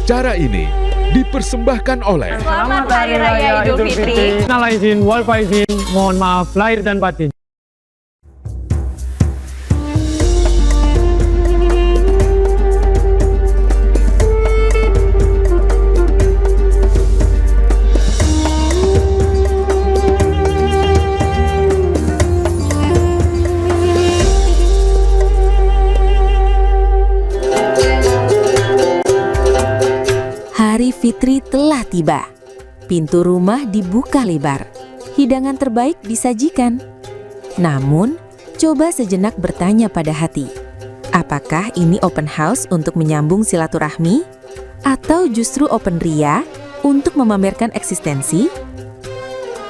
Acara ini dipersembahkan oleh Selamat Hari Raya Idul Fitri. Minal aidin wal faizin, mohon maaf lahir dan batin. Hari Fitri telah tiba. Pintu rumah dibuka lebar. Hidangan terbaik disajikan. Namun, coba sejenak bertanya pada hati. Apakah ini open house untuk menyambung silaturahmi? Atau justru open ria untuk memamerkan eksistensi?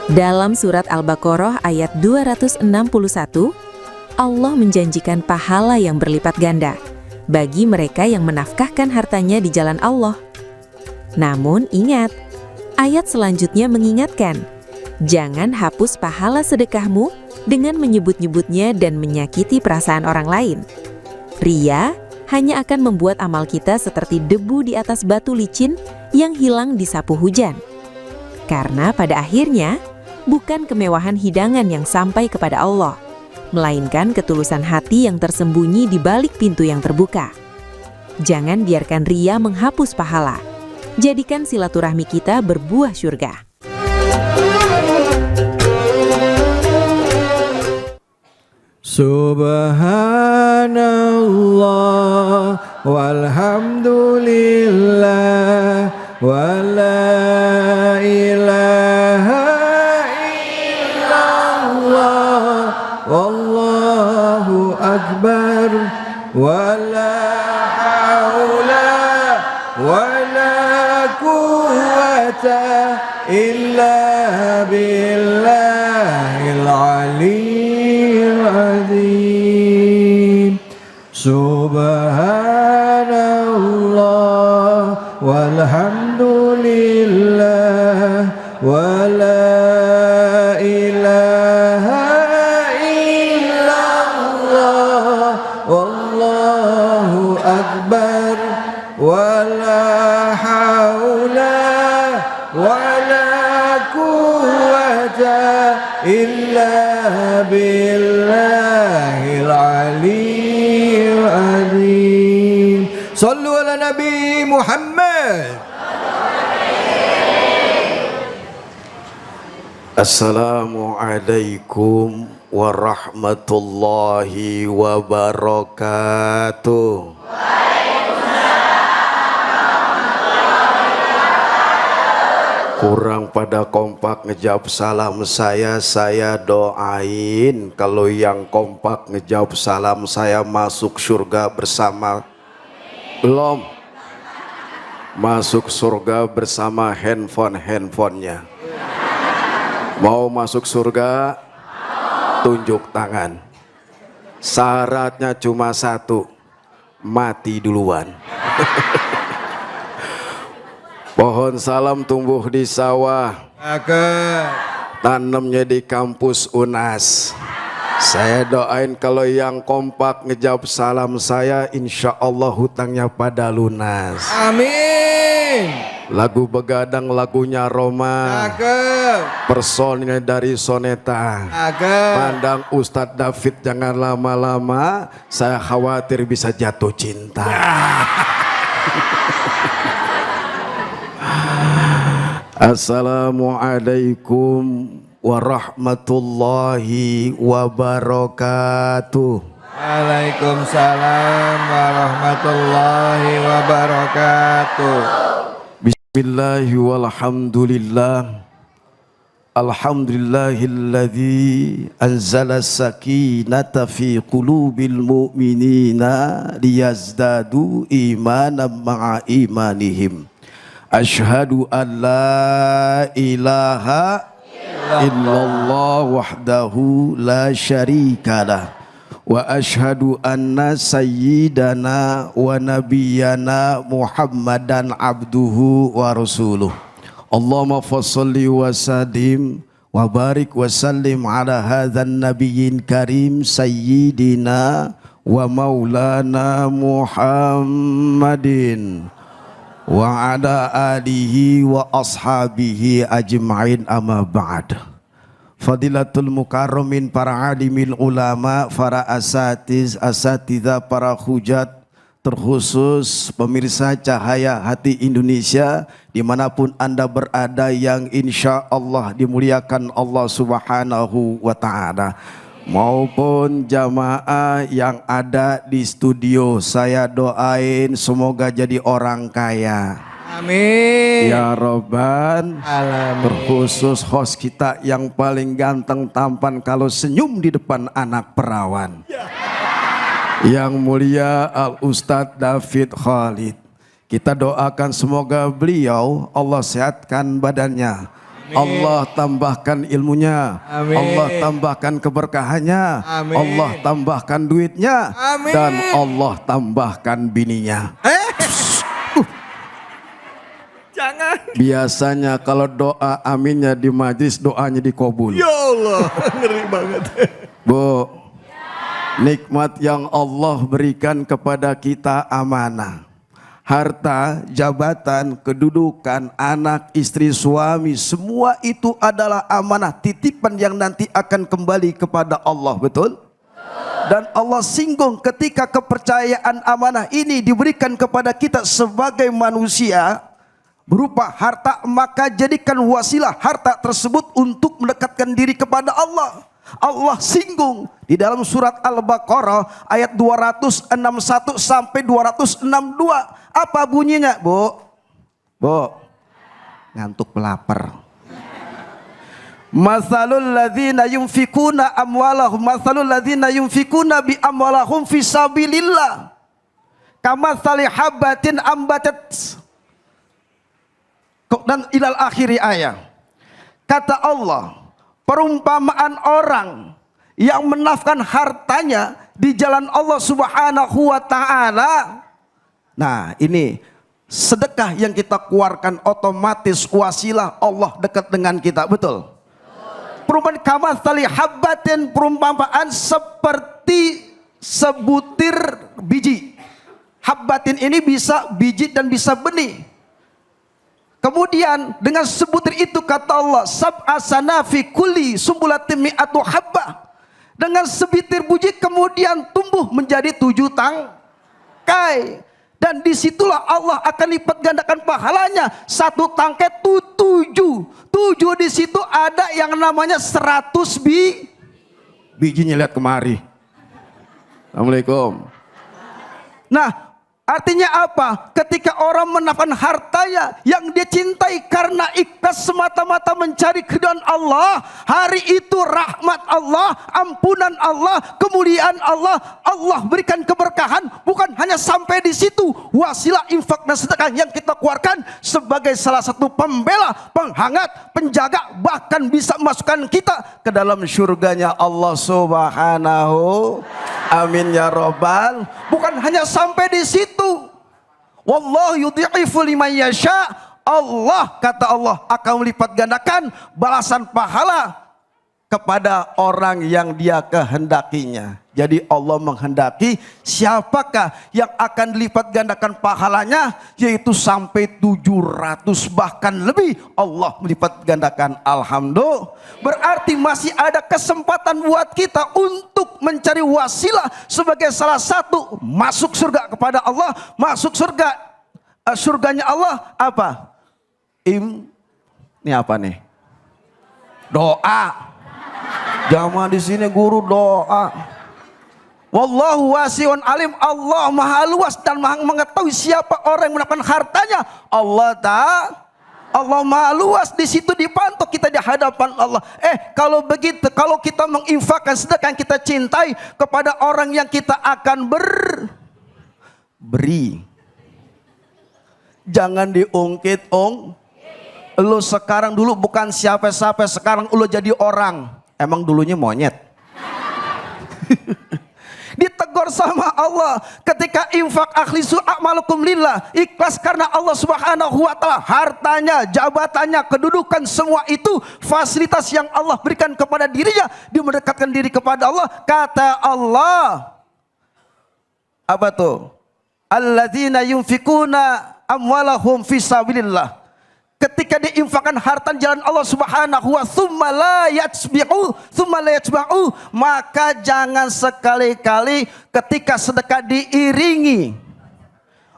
Dalam surat Al-Baqarah ayat 261, Allah menjanjikan pahala yang berlipat ganda bagi mereka yang menafkahkan hartanya di jalan Allah. Namun ingat, ayat selanjutnya mengingatkan, jangan hapus pahala sedekahmu dengan menyebut-nyebutnya dan menyakiti perasaan orang lain. Ria hanya akan membuat amal kita seperti debu di atas batu licin yang hilang disapu hujan. Karena pada akhirnya, bukan kemewahan hidangan yang sampai kepada Allah, melainkan ketulusan hati yang tersembunyi di balik pintu yang terbuka. Jangan biarkan ria menghapus pahala. Jadikan silaturahmi kita berbuah syurga. Subhanallah walhamdulillah wa la ilaha illallah wallahu akbar wa la haula wa illa billahil aliyyil azim. Subhanallah walhamdulillah wa la ilaha illallah wallahu akbar wa la haula wala quwwata illa billahil aliyyil azim. Sallu ala Nabi Muhammad. Assalamualaikum warahmatullahi wabarakatuh. Kurang pada kompak ngejawab salam saya doain kalau yang kompak ngejawab salam saya masuk surga bersama. Belum masuk surga bersama handphonenya. Mau masuk surga? Tunjuk tangan. Syaratnya cuma satu, mati duluan. Pohon salam tumbuh di sawah, tanamnya di kampus UNAS. Saya doain kalau yang kompak ngejawab salam saya, insya Allah hutangnya pada lunas. Amin. Lagu begadang lagunya Roma, personnya dari Soneta. Pandang Ustadz David jangan lama-lama, saya khawatir bisa jatuh cinta. Assalamualaikum warahmatullahi wabarakatuh. Waalaikumsalam warahmatullahi wabarakatuh. Bismillahi walhamdulillah. Alhamdulillahilladzi anzala sakinata fi qulubil mu'minina liyazdadu imanan ma'a imanihim. Ashhadu an la ilaha illallah wahdahu la syarikalah wa ashhadu anna sayyidana wa nabiyyana Muhammadan abduhu wa rasuluh. Allahumma fassalli wa sallim wa barik wa sallim ala hadzal nabiyyin karim sayyidina wa maulana Muhammadin wa ala alihi wa ashabihi ajma'in amma ba'd. Fadilatul mukarramin, para alimin ulama, para asatidzah, para hujat, terkhusus pemirsa Cahaya Hati Indonesia dimanapun Anda berada yang insya Allah dimuliakan Allah Subhanahu wa Ta'ala, maupun jamaah yang ada di studio. Saya doain semoga jadi orang kaya. Amin. Ya Robbal Alamin. Terkhusus host kita yang paling ganteng tampan kalau senyum di depan anak perawan, Yang mulia Al Ustadz David Khalid. Kita doakan semoga beliau Allah sehatkan badannya, Allah tambahkan ilmunya, Amin. Allah tambahkan keberkahannya, Amin. Allah tambahkan duitnya, Amin. dan Allah tambahkan bininya. Jangan. Biasanya kalau doa aminnya di majlis, doanya dikabul. Ya Allah, ngeri banget. Bu, nikmat yang Allah berikan kepada kita amanah. Harta, jabatan, kedudukan, anak, istri, suami, semua itu adalah amanah, titipan yang nanti akan kembali kepada Allah, betul? Dan Allah singgung ketika kepercayaan amanah ini diberikan kepada kita sebagai manusia berupa harta, maka jadikan wasilah harta tersebut untuk mendekatkan diri kepada Allah. Allah singgung di dalam surat Al-Baqarah ayat 261 sampai 262. Apa bunyinya, Bu? Bu, ngantuk pelapar. Masalul ladzina yunfikuna amwalahum masalul ladzina yunfikuna bi amwalahum fi sabilillah kamatsali habatin ambatat, dan ilal akhiri ayat. Kata Allah, perumpamaan orang yang menafkahkan hartanya di jalan Allah Subhanahu wa Ta'ala. Nah, ini sedekah yang kita keluarkan otomatis wasilah Allah dekat dengan kita, betul? Perumpamaan kamatsali habatin, perumpamaan seperti sebutir biji. Habbatin ini bisa biji dan bisa benih. Kemudian dengan sebutir itu kata Allah, sab'a sanafi kulli sumbulatin mi'atu habbah. Dengan sebutir biji kemudian tumbuh menjadi 7 tangkai. Dan disitulah Allah akan lipat gandakan pahalanya. 1 tangkai itu 7. 7 di situ ada yang namanya 100 bijinya, lihat kemari. Assalamualaikum. Nah, artinya apa? Ketika orang menafkahkan hartanya yang dia cintai karena ikhlas semata-mata mencari keridhaan Allah, hari itu rahmat Allah, ampunan Allah, kemuliaan Allah, Allah berikan keberkahan. Bukan hanya sampai di situ, wasilah infak dan sedekah yang kita keluarkan sebagai salah satu pembela, penghangat, penjaga, bahkan bisa masukkan kita ke dalam surganya Allah Subhanahu. Amin ya Robbal. Bukan hanya sampai di situ. Wallahu yudhi'ifu liman yasha. Allah, kata Allah, akan melipat gandakan balasan pahala kepada orang yang dia kehendakinya. Jadi Allah menghendaki siapakah yang akan dilipat gandakan pahalanya, yaitu sampai 700 bahkan lebih Allah melipat gandakan. Alhamdulillah. Berarti masih ada kesempatan buat kita untuk mencari wasilah sebagai salah satu masuk surga kepada Allah, masuk surga, surganya Allah. Apa? Ini apa nih? Doa. Jamaah di sini guru doa. Wallahu wasi'un alim. Allah maha luas dan maha mengetahui siapa orang yang mendapatkan hartanya. Allah maha luas, di situ dipantau kita di hadapan Allah. Kalau begitu, kalau kita menginfakkan sedekah yang kita cintai kepada orang yang kita akan beri, jangan diungkit. Lu sekarang dulu bukan siapa-siapa, sekarang lu jadi orang. Emang dulunya monyet. Ditegur sama Allah ketika infak akhlisu a'malukum lillah, ikhlas karena Allah Subhanahu wa Ta'ala. Hartanya, jabatannya, kedudukan, semua itu fasilitas yang Allah berikan kepada dirinya, dia mendekatkan diri kepada Allah. Kata Allah, apa tuh? Alladzina yunfikuna amwalahum fisabilillah. Ketika diinfakkan harta jalan Allah Subhanahu wa tsumma la yatba'u, maka jangan sekali-kali ketika sedekah diiringi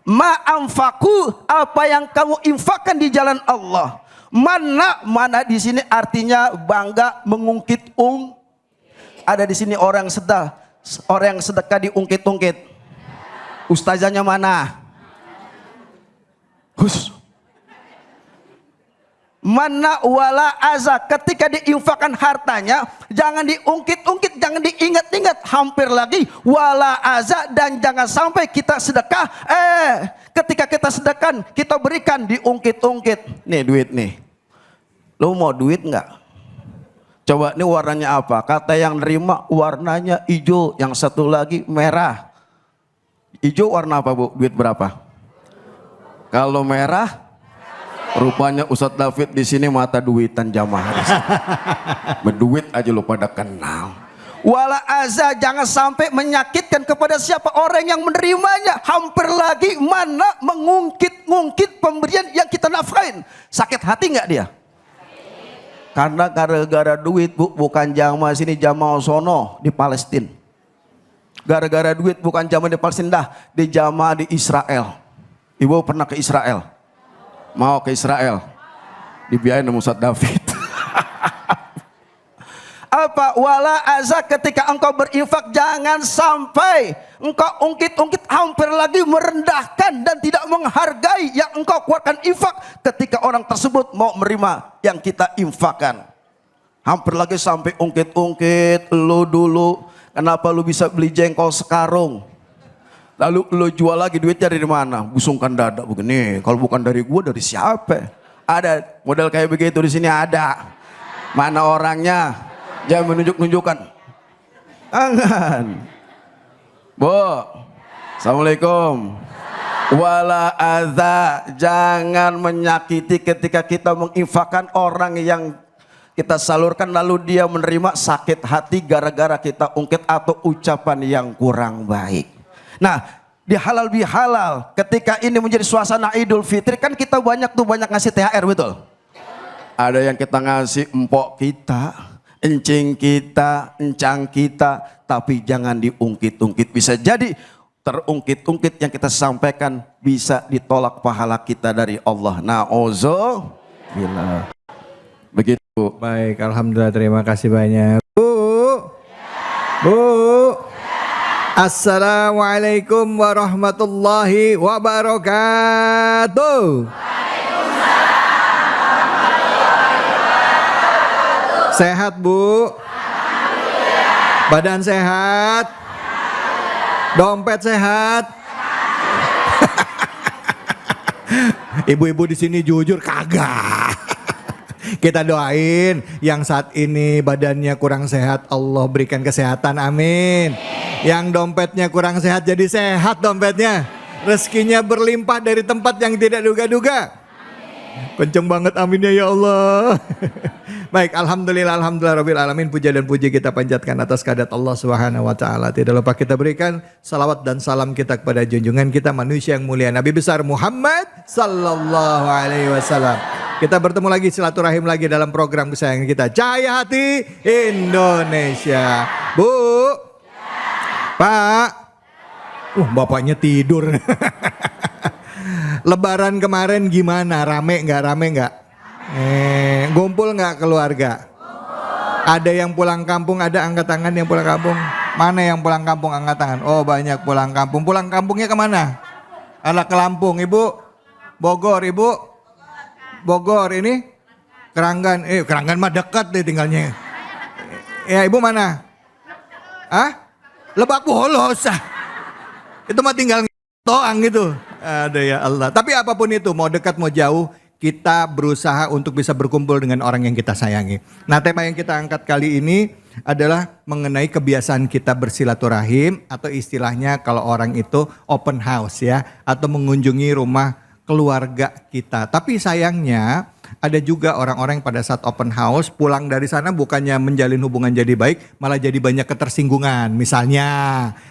ma'amfaku, apa yang kamu infakkan di jalan Allah. Mana di sini artinya bangga mengungkit Ada di sini orang yang sedekah diungkit-ungkit. Ustazahnya mana? Mana wala aza, ketika diinfakkan hartanya jangan diungkit-ungkit, jangan diingat-ingat. Hampir lagi wala aza, dan jangan sampai kita sedekah ketika kita sedekah kita berikan diungkit-ungkit. Nih duit nih, lo mau duit nggak? Coba nih warnanya apa? Kata yang nerima warnanya hijau, yang satu lagi merah. Hijau warna apa bu? Duit berapa? Kalau merah, rupanya Ustadz David di sini mata duitan jamaah. Menduit aja lo pada kenal. Wala azza, jangan sampai menyakitkan kepada siapa orang yang menerimanya. Hampir lagi mana mengungkit-ungkit pemberian yang kita nafkahin. Sakit hati nggak dia? Karena gara-gara duit bu, bukan jamaah sini, jamaah sono di Palestina. Gara-gara duit bukan jamaah di Palestina, dah di jamaah di Israel. Ibu pernah ke Israel? Mau ke Israel? Dibiayain sama Ustadz David. Apa? Wala azza, ketika engkau berinfak jangan sampai engkau ungkit-ungkit, hampir lagi merendahkan dan tidak menghargai yang engkau keluarkan infak ketika orang tersebut mau menerima yang kita infakkan. Hampir lagi sampai ungkit-ungkit. Lu dulu kenapa lu bisa beli jengkol sekarung? Lalu lo jual lagi, duitnya dari mana? Busungkan dada begini. Kalau bukan dari gua, dari siapa? Ada model kayak begitu di sini ada. Mana orangnya? Jangan menunjuk-nunjukkan. Jangan. Bu, assalamualaikum. Wala adza, jangan menyakiti ketika kita menginfakkan orang yang kita salurkan lalu dia menerima sakit hati gara-gara kita ungkit atau ucapan yang kurang baik. Nah, di halal bihalal ketika ini menjadi suasana Idul Fitri kan kita banyak ngasih THR, betul? Ada yang kita ngasih empok kita, encing kita, encang kita, tapi jangan diungkit-ungkit. Bisa jadi terungkit-ungkit yang kita sampaikan bisa ditolak pahala kita dari Allah. Na'udzubillah. Begitu. Baik, alhamdulillah, terima kasih banyak. Bu. Assalamualaikum warahmatullahi wabarakatuh. Sehat bu? Badan sehat? Dompet sehat? Ibu-ibu di sini jujur kagak. Kita doain yang saat ini badannya kurang sehat, Allah berikan kesehatan, amin. Yang dompetnya kurang sehat jadi sehat dompetnya. Rezekinya berlimpah dari tempat yang tidak duga-duga. Kenceng banget amin ya Allah. Baik, alhamdulillah rabbil alamin, puja dan puji kita panjatkan atas kehadirat Allah Subhanahu wa taala. Tidak lupa kita berikan salawat dan salam kita kepada junjungan kita manusia yang mulia Nabi besar Muhammad sallallahu alaihi wasallam. Kita bertemu lagi, silaturahim lagi dalam program kesayangan kita, Cahaya Hati Indonesia. Bu, Pak, bapaknya tidur. Lebaran kemarin gimana? Rame nggak? Ngumpul nggak keluarga? Ada yang pulang kampung, ada angkat tangan yang pulang kampung. Mana yang pulang kampung, angkat tangan? Oh banyak pulang kampung. Pulang kampungnya kemana? Alah ke Lampung, ibu. Bogor, ibu. Bogor ini Keranggan. Keranggan mah dekat deh tinggalnya. Ya ibu mana? Lebak Bulus. Itu mah tinggal toang gitu. Ada ya Allah. Tapi apapun itu, mau dekat mau jauh, kita berusaha untuk bisa berkumpul dengan orang yang kita sayangi. Nah, tema yang kita angkat kali ini adalah mengenai kebiasaan kita bersilaturahim, atau istilahnya kalau orang itu open house ya, atau mengunjungi rumah keluarga kita. Tapi sayangnya Ada juga orang-orang yang pada saat open house pulang dari sana bukannya menjalin hubungan jadi baik, malah jadi banyak ketersinggungan. Misalnya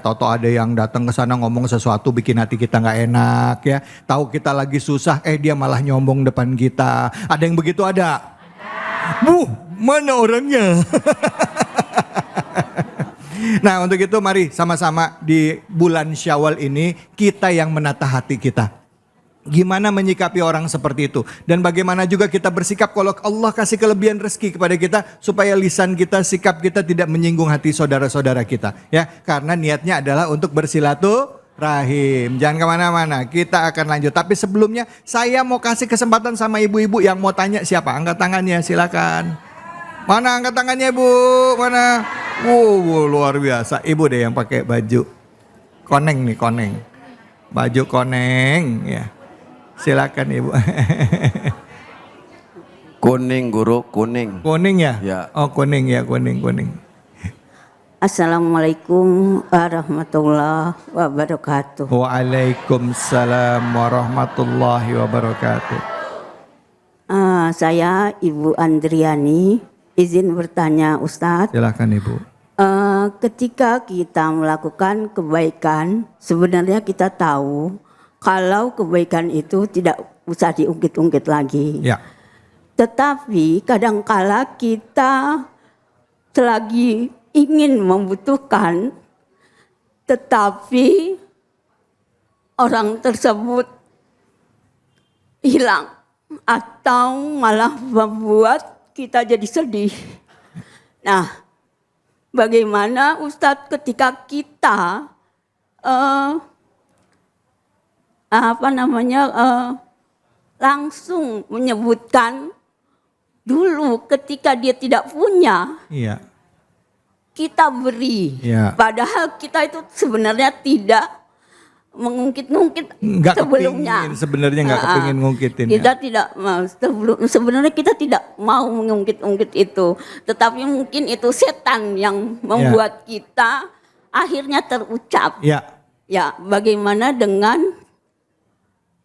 toto ada yang datang ke sana ngomong sesuatu bikin hati kita nggak enak ya. Tahu kita lagi susah, dia malah nyombong depan kita. Ada yang begitu ada? Mana orangnya? Nah untuk itu mari sama-sama di bulan Syawal ini kita yang menata hati kita. Gimana menyikapi orang seperti itu. Dan bagaimana juga kita bersikap kalau Allah kasih kelebihan rezeki kepada kita. Supaya lisan kita, sikap kita tidak menyinggung hati saudara-saudara kita. Ya, karena niatnya adalah untuk bersilaturahim. Jangan kemana-mana, kita akan lanjut. Tapi sebelumnya saya mau kasih kesempatan sama ibu-ibu yang mau tanya siapa. Angkat tangannya silakan. Mana angkat tangannya Bu? Mana? Luar biasa. Ibu deh yang pakai baju koneng nih, koneng. Baju koneng ya. Silakan Ibu. Kuning guru, kuning. Kuning ya? Ya. Oh kuning ya, kuning. Assalamualaikum warahmatullahi wabarakatuh. Waalaikumsalam warahmatullahi wabarakatuh. Saya Ibu Andriani, izin bertanya Ustadz. Silakan Ibu. Ketika kita melakukan kebaikan, sebenarnya kita tahu kalau kebaikan itu tidak usah diungkit-ungkit lagi. Ya. Tetapi kadangkala kita selagi ingin membutuhkan, tetapi orang tersebut hilang atau malah membuat kita jadi sedih. Nah, bagaimana Ustadz ketika kita langsung menyebutkan dulu ketika dia tidak punya, Iya. kita beri. Iya. Padahal kita itu sebenarnya tidak mengungkit-ungkit sebelumnya. Sebenarnya nggak kepingin ngungkitin. Kita tidak sebenarnya kita tidak mau mengungkit-ungkit itu, tetapi mungkin itu setan yang membuat kita akhirnya terucap. Ya. Ya, bagaimana dengan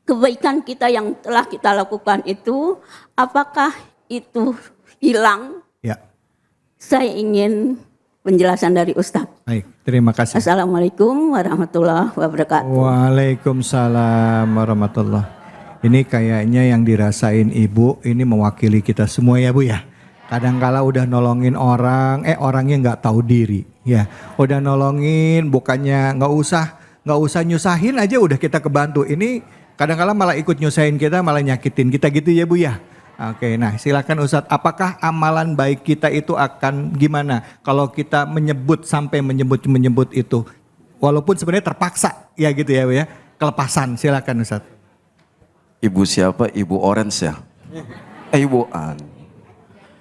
kebaikan kita yang telah kita lakukan itu, apakah itu hilang? Ya. Saya ingin penjelasan dari Ustadz. Baik, terima kasih. Assalamualaikum warahmatullahi wabarakatuh. Waalaikumsalam warahmatullahi. Ini kayaknya yang dirasain Ibu ini mewakili kita semua ya Bu ya. Kadangkala udah nolongin orang, orangnya nggak tahu diri ya. Udah nolongin, bukannya nggak usah nyusahin aja udah kita kebantu. Ini kadang-kala malah ikut nyusahin kita, malah nyakitin kita gitu ya Bu ya. Oke, nah silakan Ustadz, apakah amalan baik kita itu akan gimana kalau kita sampai menyebut itu, walaupun sebenarnya terpaksa ya gitu ya Bu ya, kelepasan. Silakan Ustadz. Ibu siapa? Ibu Orange ya? Ibu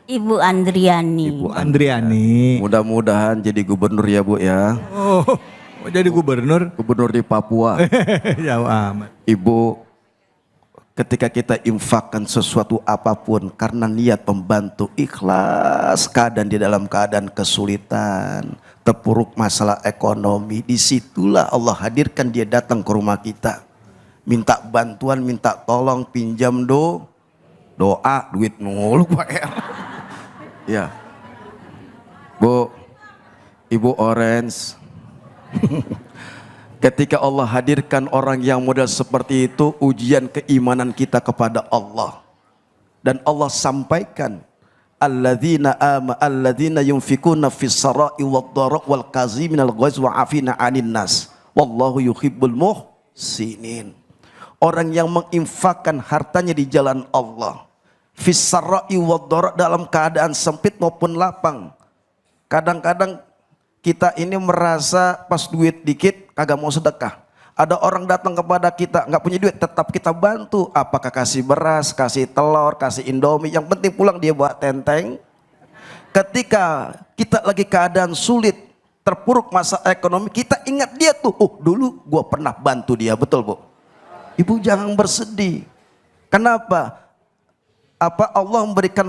Ibu Andriani. Ibu Andriani. Mudah-mudahan jadi gubernur ya Bu ya. Oh, jadi gubernur? Gubernur di Papua. Jauh amat. Ibu, ketika kita infakkan sesuatu apapun karena niat membantu, ikhlas, keadaan di dalam keadaan kesulitan, terpuruk masalah ekonomi, disitulah Allah hadirkan dia datang ke rumah kita. Minta bantuan, minta tolong, pinjam doa, duit mulu Pak R. Ya. Bu, Ibu Orange. Ketika Allah hadirkan orang yang model seperti itu, ujian keimanan kita kepada Allah. Dan Allah sampaikan, alladzina yunfikuna fis sarai wad dara wal kaziminal ghaiz wa afina 'anil nas wallahu yuhibbul muhsinin. Orang yang menginfakkan hartanya di jalan Allah, fis sarai wad dara, dalam keadaan sempit maupun lapang. Kadang-kadang kita ini merasa pas duit dikit kagak mau sedekah. Ada orang datang kepada kita nggak punya duit, tetap kita bantu. Apakah kasih beras, kasih telur, kasih indomie, yang penting pulang dia bawa tenteng. Ketika kita lagi keadaan sulit, terpuruk masa ekonomi, kita ingat dia tuh. Dulu gua pernah bantu dia, betul Bu? Ibu jangan bersedih. Kenapa? Allah memberikan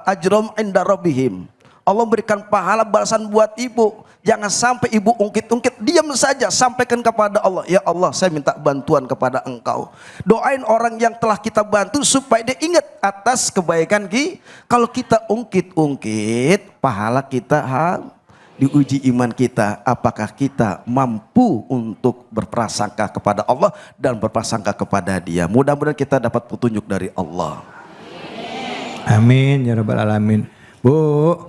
ajrom inda rabbihim. Allah berikan pahala balasan buat ibu. Jangan sampai ibu ungkit-ungkit, diam saja, sampaikan kepada Allah. Ya Allah, saya minta bantuan kepada Engkau. Doain orang yang telah kita bantu supaya dia ingat atas kebaikan kita. Kalau kita ungkit-ungkit, pahala kita diuji iman kita. Apakah kita mampu untuk berprasangka kepada Allah dan berprasangka kepada Dia. Mudah-mudahan kita dapat petunjuk dari Allah. Amin ya rabbal alamin. Bu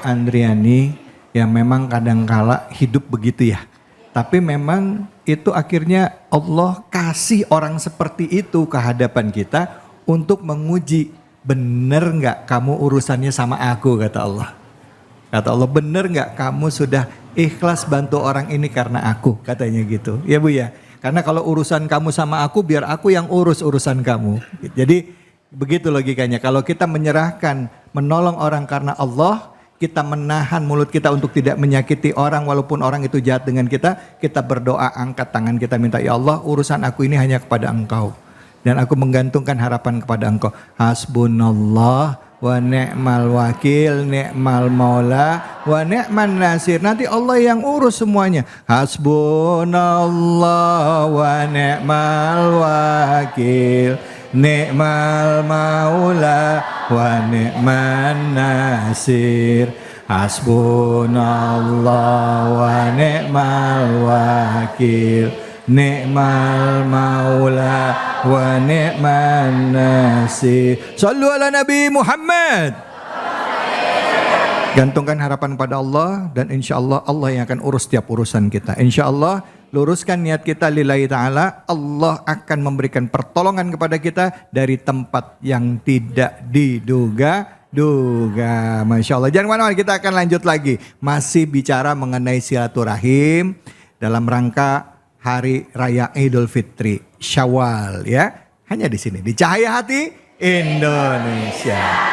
Andriani, ya memang kadangkala hidup begitu ya. Tapi memang itu akhirnya Allah kasih orang seperti itu ke hadapan kita untuk menguji, bener nggak kamu urusannya sama aku, kata Allah. Kata Allah, bener nggak kamu sudah ikhlas bantu orang ini karena aku, katanya gitu. Ya Bu ya, karena kalau urusan kamu sama aku, biar aku yang urus urusan kamu. Jadi begitu logikanya, kalau kita menyerahkan, menolong orang karena Allah, kita menahan mulut kita untuk tidak menyakiti orang walaupun orang itu jahat dengan kita berdoa, angkat tangan kita minta, ya Allah urusan aku ini hanya kepada Engkau. Dan aku menggantungkan harapan kepada Engkau. Hasbunallah wa ni'mal wakil, ni'mal maula wa ni'man nasir. Nanti Allah yang urus semuanya. Hasbunallah wa ni'mal wakil, ni'mal maula wa ni'man nasir. Hasbunallah wa ni'mal wakil, ni'mal maula wa ni'man nasir. Sallu ala Nabi Muhammad. Gantungkan harapan pada Allah dan insya Allah Allah yang akan urus setiap urusan kita. Insya Allah luruskan niat kita lillahi ta'ala, Allah akan memberikan pertolongan kepada kita dari tempat yang tidak diduga. Masya Allah. Jangan kemana-mana, kita akan lanjut lagi. Masih bicara mengenai silaturahim dalam rangka Hari Raya Idul Fitri Syawal ya. Hanya di sini, di Cahaya Hati Indonesia.